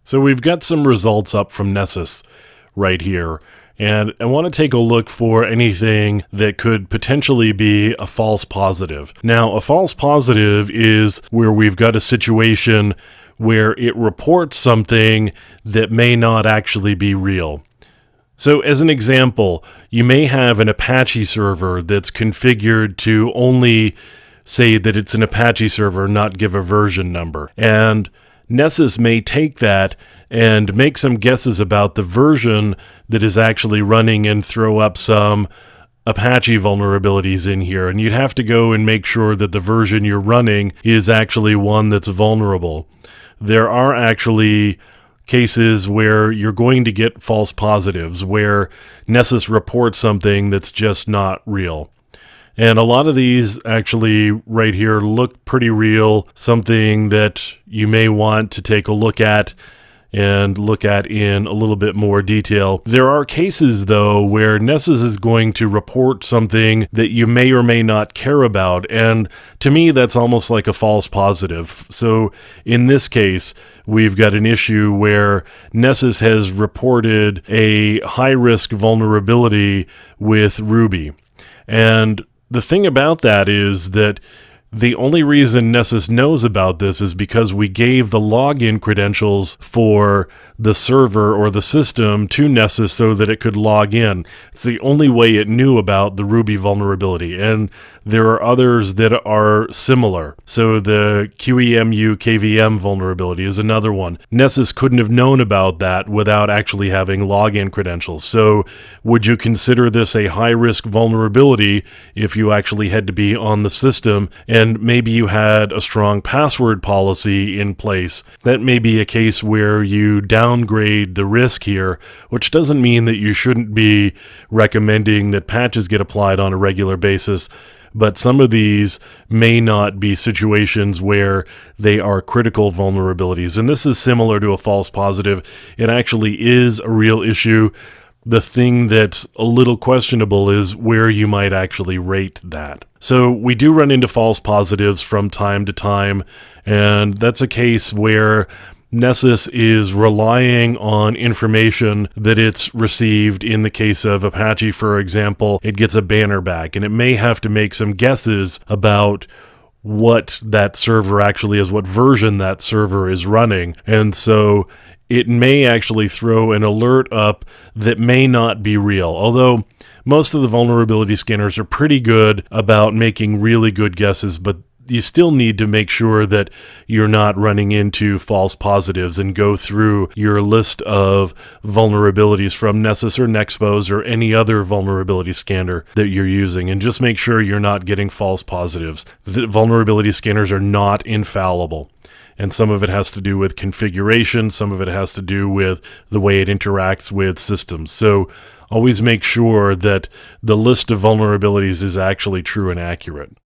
So we've got some results up from Nessus right here, and I want to take a look for anything that could potentially be a false positive. Now, a false positive is where we've got a situation where it reports something that may not actually be real. So as an example, you may have an Apache server that's configured to only say that it's an Apache server, not give a version number. And Nessus may take that and make some guesses about the version that is actually running and throw up some Apache vulnerabilities in here. And you'd have to go and make sure that the version you're running is actually one that's vulnerable. There are actually cases where you're going to get false positives, where Nessus reports something that's just not real. And a lot of these actually right here look pretty real, something that you may want to take a look at and look at in a little bit more detail. There are cases, though, where Nessus is going to report something that you may or may not care about, and to me, that's almost like a false positive. So in this case, we've got an issue where Nessus has reported a high-risk vulnerability with Ruby. And the thing about that is that the only reason Nessus knows about this is because we gave the login credentials for the server or the system to Nessus so that it could log in. It's the only way it knew about the Ruby vulnerability, and there are others that are similar. So the QEMU KVM vulnerability is another one. Nessus couldn't have known about that without actually having login credentials. So would you consider this a high-risk vulnerability if you actually had to be on the system and maybe you had a strong password policy in place? That may be a case where you downgrade the risk here, which doesn't mean that you shouldn't be recommending that patches get applied on a regular basis. But some of these may not be situations where they are critical vulnerabilities. And this is similar to a false positive. It actually is a real issue. The thing that's a little questionable is where you might actually rate that. So we do run into false positives from time to time, and that's a case where Nessus is relying on information that it's received. In the case of Apache, for example, it gets a banner back, and it may have to make some guesses about what that server actually is, what version that server is running. And so it may actually throw an alert up that may not be real. Although most of the vulnerability scanners are pretty good about making really good guesses, but you still need to make sure that you're not running into false positives and go through your list of vulnerabilities from Nessus or Nexpose or any other vulnerability scanner that you're using, and just make sure you're not getting false positives. The vulnerability scanners are not infallible. And some of it has to do with configuration, some of it has to do with the way it interacts with systems. So always make sure that the list of vulnerabilities is actually true and accurate.